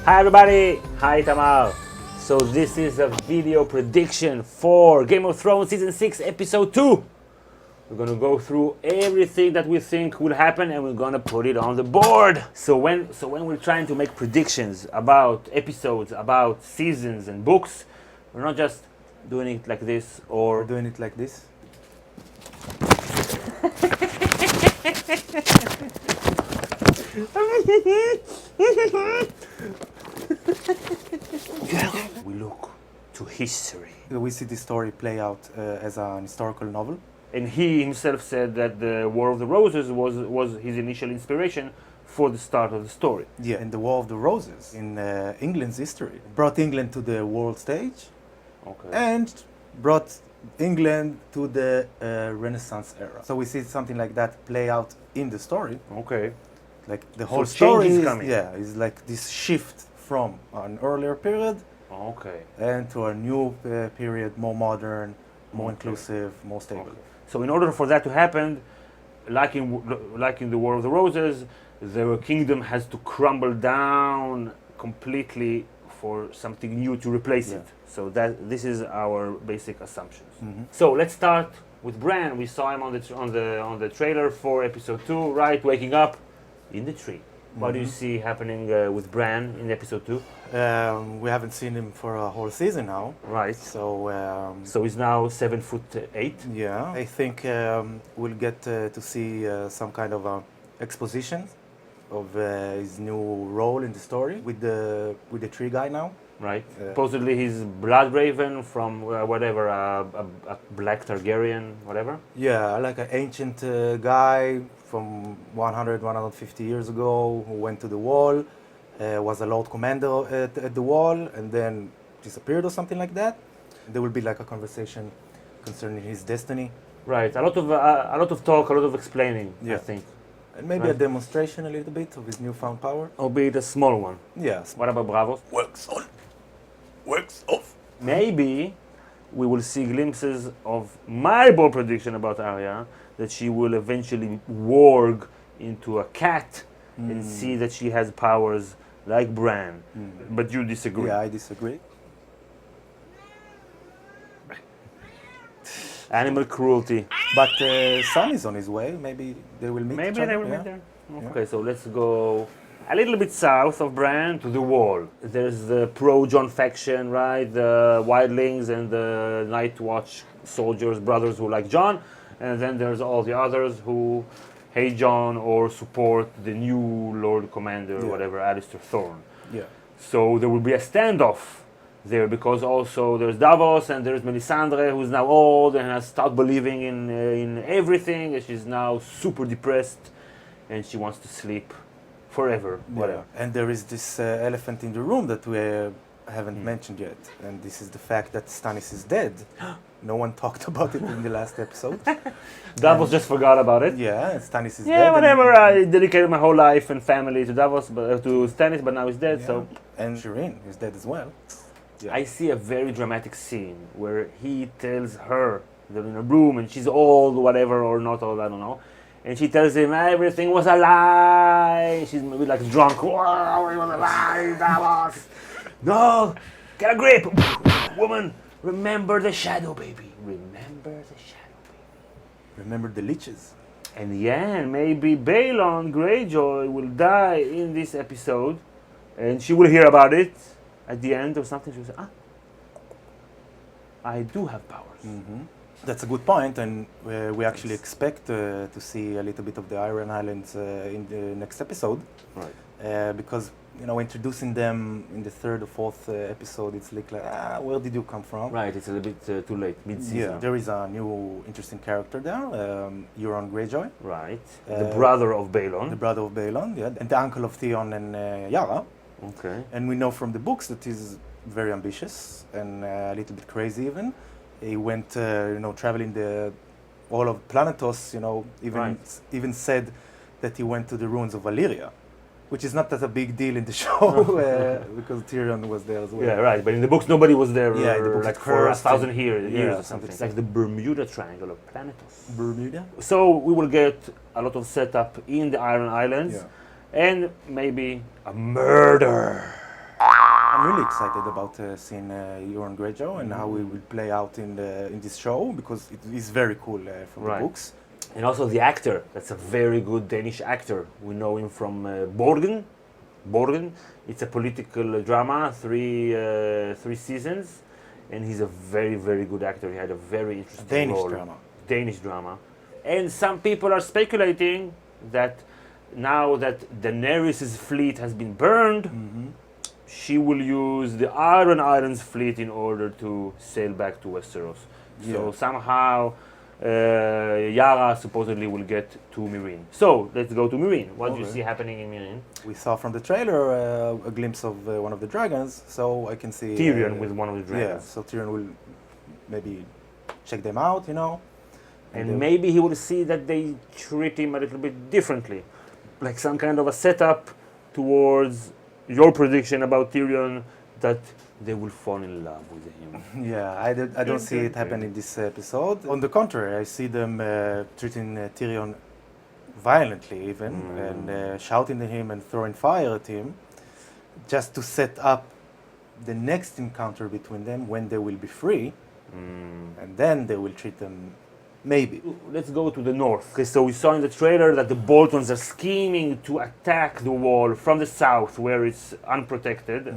Hi everybody! Hi Tamar! So this is a video prediction for Game of Thrones Season 6 Episode 2. We're gonna go through everything that we think will happen and we're gonna put it on the board. So when we're trying to make predictions about episodes, about seasons and books, we're not just doing it like this or We're doing it like this. we look to history. We see this story play out as an historical novel. And he himself said that the War of the Roses was his initial inspiration for the start of the story. Yeah, and the War of the Roses in England's history brought England to the world stage Okay. and brought England to the Renaissance era. So we see something like that play out in the story. Okay. Like the So whole change story is is, coming. is like this shift from an earlier period Okay. and to a new period, more modern, more Okay. inclusive, more stable. Okay. So in order for that to happen, like in the War of the Roses, the kingdom has to crumble down completely for something new to replace Yeah. it. So this is our basic assumptions. Mhm. So let's start with Bran. We saw him on the trailer for episode 2, right, waking up in the tree. What do you Mhm. see happening with Bran in episode 2? We haven't seen him for a whole season now, Right. so So he's now 7'8". yeah, I think we'll get to see some kind of exposition of his new role in the story with the tree guy now. Right. Yeah. Supposedly he's Blood Raven from whatever, a Black Targaryen, whatever. Yeah, like an ancient guy from 150 years ago who went to the wall, was a Lord Commander at the wall, and then disappeared or something like that. There will be like a conversation concerning his destiny, Right. A lot of talk, a lot of explaining. I Yeah. think. and maybe Right. a demonstration a little bit of his newfound power. Albeit a small one. Yes. What about Bravos? Works on. Works off. Maybe we will see glimpses of my bold prediction about Arya, that she will eventually warg into a cat and see that she has powers like Bran. But you disagree. Yeah, I disagree. Animal cruelty. But Sun is on his way. Maybe they will meet. each Maybe other, they will yeah. meet there. Yeah. Okay, so let's go a little bit south of Bran to the wall. There's the pro-Jon faction, right? The wildlings and the Night Watch soldiers, brothers who like Jon. And then there's all the others who hate Jon or support the new Lord Commander, Yeah. whatever, Alistair Thorne. Yeah. So there will be a standoff there because also there's Davos and there's Melisandre, who's now old and has stopped believing in everything, and she's now super depressed and she wants to sleep forever, whatever. Yeah. And there is this elephant in the room that we haven't mentioned yet, and this is the fact that Stannis is dead. No one talked about it in the last episode. Davos just forgot about it. Yeah, and Stannis is dead. Yeah, and- whatever. I dedicated my whole life and family to Davos, to Stannis, but now he's dead. Yeah. So And Shireen is dead as well. Yeah. I see a very dramatic scene where he tells her they're in a room and she's old, whatever, or not old, I don't know. And she tells him everything was a lie. She's maybe like drunk. Wow, it was a lie, Davos. No, get a grip, woman. Remember the shadow, baby. Remember the shadow, baby. Remember the leeches. And yeah, maybe Balon Greyjoy will die in this episode, and she will hear about it at the end or something. She'll say, I do have powers. That's a good point, and we actually expect to see a little bit of the Iron Islands in the next episode. Right. Because, introducing them in the third or fourth episode, it's like, where did you come from? Right, it's a little bit too late, mid-season. Yeah, there is a new interesting character there, Euron Greyjoy, Right. The brother of Balon. the brother of Balon, yeah, and the uncle of Theon and Yara. Okay. And we know from the books that he's very ambitious and a little bit crazy even. He went, traveling all of Planetos, even Right. even said that he went to the ruins of Valyria, which is not that a big deal in the show because Tyrion was there as well. Yeah, right. But in the books, nobody was there Yeah, in the books like at for first, 1,000 years yeah, or something. something It's like the Bermuda Triangle of Planetos. Bermuda? So we will get a lot of setup in the Iron Islands Yeah. and maybe a murder. I'm really excited about seeing Euron Greyjoy and how it will play out in this show, because it is very cool from the books. And also the actor, that's a very good Danish actor. We know him from Borgen. It's a political drama, three seasons, and he's a very, very good actor. He had a very interesting role. Danish drama. And some people are speculating that now that Daenerys' fleet has been burned, she will use the Iron Islands fleet in order to sail back to Westeros. Yeah. So somehow Yara supposedly will get to Meereen. So let's go to Meereen. What do you see happening in Meereen? We saw from the trailer a glimpse of one of the dragons, so I can see Tyrion with one of the dragons. Yeah, so Tyrion will maybe check them out, you know. And maybe he will see that they treat him a little bit differently. Like some kind of a setup towards your prediction about Tyrion, that they will fall in love with him. Yeah, I don't see it happen in this episode. On the contrary, I see them treating Tyrion violently even, and shouting at him and throwing fire at him, just to set up the next encounter between them when they will be free, and then they will treat them. Maybe. Let's go to the north. Okay, so we saw in the trailer that the Boltons are scheming to attack the wall from the south, where it's unprotected,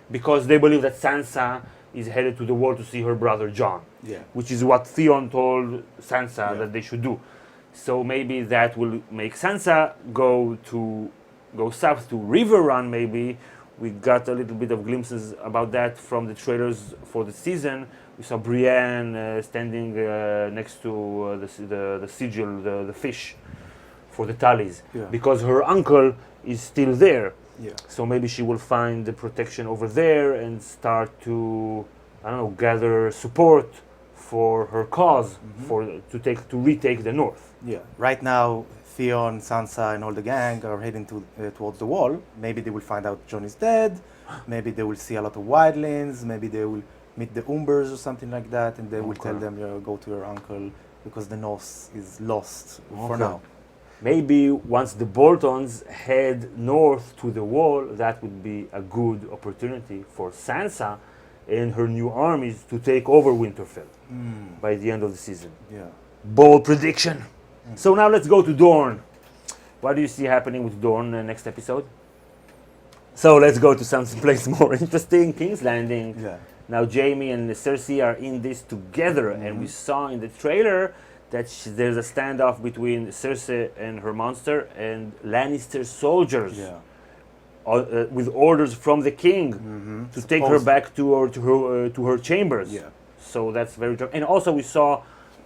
because they believe that Sansa is headed to the wall to see her brother Jon, which is what Theon told Sansa that they should do. So maybe that will make Sansa go south to River Run. Maybe we got a little bit of glimpses about that from the trailers for the season. We saw Brienne standing next to the sigil, the fish, for the tallies, because her uncle is still there. Yeah. So maybe she will find the protection over there and start to, I don't know, gather support for her cause, to retake the north. Yeah. Right now, Theon, Sansa, and all the gang are heading towards the wall. Maybe they will find out Jon is dead. Maybe they will see a lot of wildlings. Maybe they will meet the Umbers or something like that, and they will tell them, go to your uncle, because the north is lost for now. Maybe once the Boltons head north to the wall, that would be a good opportunity for Sansa and her new armies to take over Winterfell by the end of the season. Yeah. Bold prediction. So now let's go to Dorne. What do you see happening with Dorne next episode? So let's go to some place more interesting, King's Landing. Yeah. Now Jaime and Cersei are in this together, and we saw in the trailer that there's a standoff between Cersei and her monster and Lannister soldiers, with orders from the king to take her back to her chambers. Yeah. So that's very true. And also we saw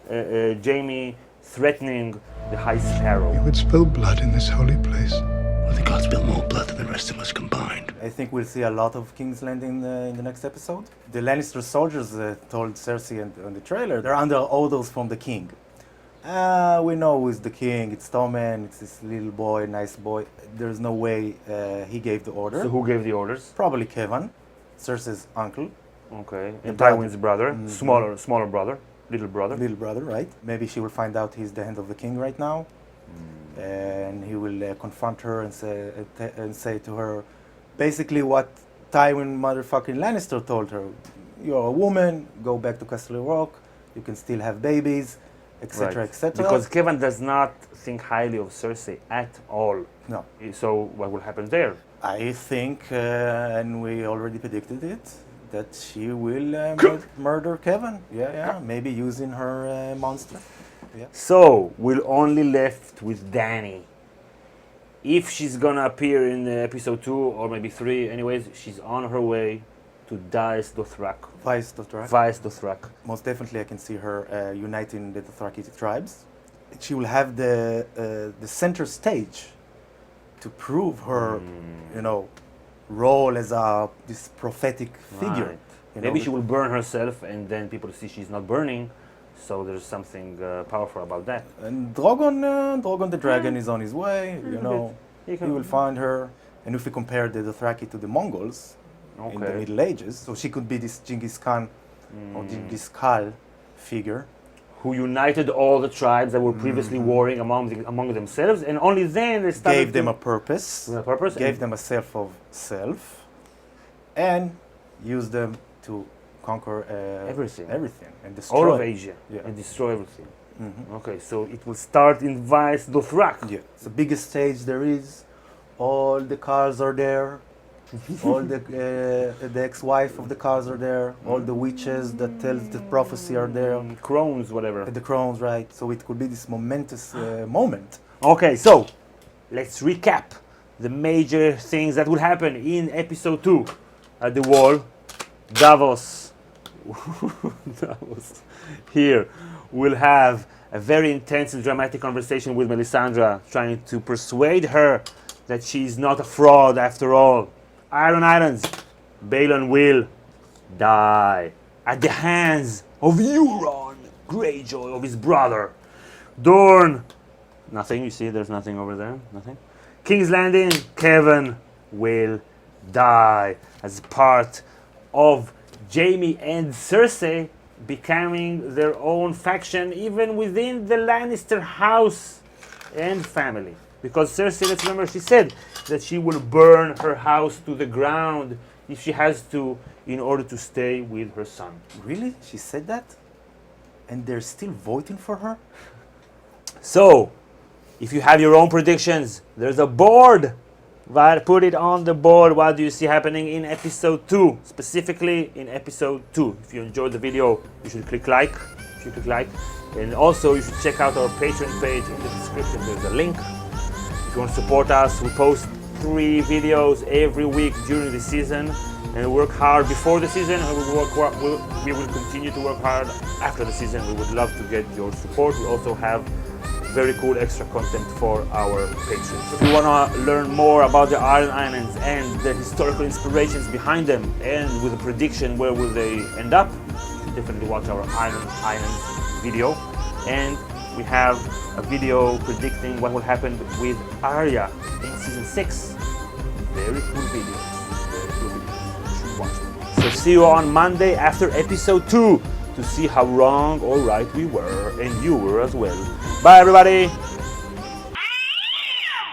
Jaime threatening the High Sparrow. You would spill blood in this holy place. Well, the gods spill more blood than the rest of us combined. I think we'll see a lot of King's Landing in the next episode. The Lannister soldiers told Cersei on the trailer they're under orders from the king. We know who's the king. It's Tommen. It's this little boy, nice boy. There's no way he gave the order. So who gave the orders? Probably Kevan, Cersei's uncle. Okay. And Tywin's brother, smaller brother, little brother. Little brother, right? Maybe she will find out he's the hand of the king right now. And he will confront her and say to her basically what Tywin motherfucking Lannister told her. You're a woman, go back to Castle Rock, you can still have babies, etc., etc. Because Kevan does not think highly of Cersei at all. No. So what will happen there? I think, and we already predicted it, that she will murder Kevan. Yeah, maybe using her monster. Yeah. So we're only left with Dany. If she's gonna appear in episode 2 or maybe 3, anyways, she's on her way to Vice Dothrak. Most definitely, I can see her uniting the Dothraki tribes. She will have the center stage to prove her, role as this prophetic figure. Maybe she will burn herself, and then people see she's not burning. So there's something powerful about that. And Drogon the dragon is on his way. He will find her. And if we compare the Dothraki to the Mongols in the Middle Ages, so she could be this Genghis Khan or Genghis Khan figure, who united all the tribes that were previously warring among themselves, and only then they started gave them a purpose, gave them a self of self, and use them to conquer Everything. and destroy all of Asia, Yeah. and destroy everything. Mhm. Okay, so it will start in Vice Dothrak. Yeah, it's the biggest stage there is. All the cars are there. All the ex-wife of the cars are there. All the witches that tells the prophecy are there. Crones, whatever. The crowns, right? So it could be this momentous moment. Okay, so let's recap the major things that will happen in episode 2 at the wall. Davos, Davos here will have a very intense and dramatic conversation with Melisandre, trying to persuade her that she's not a fraud after all. Iron Islands, Balon will die at the hands of Euron Greyjoy, of his brother. Dorne, nothing, you see there's nothing over there, nothing. King's Landing, Kevin will die as part of Jaime and Cersei becoming their own faction even within the Lannister house and family. Because Cersei, let's remember, she said that she will burn her house to the ground if she has to in order to stay with her son. Really? She said that? And they're still voting for her? So, if you have your own predictions, there's a board. Right, put it on the board. What do you see happening in episode 2? Specifically in episode 2. If you enjoyed the video, you should click like. And also, you should check out our Patreon page in the description. There's a link. If you want to support us, we post 3 videos every week during the season. And we work hard before the season, and we will continue to work hard after the season. We would love to get your support. We also have very cool extra content for our patrons. If you want to learn more about the Iron Islands and the historical inspirations behind them, and with a prediction where will they end up, you should definitely watch our Iron Islands video. And we have a video predicting what will happen with Arya in season 6. Very cool video. You should watch it. So see you on Monday after episode 2 to see how wrong or right we were, and you were as well. Bye everybody!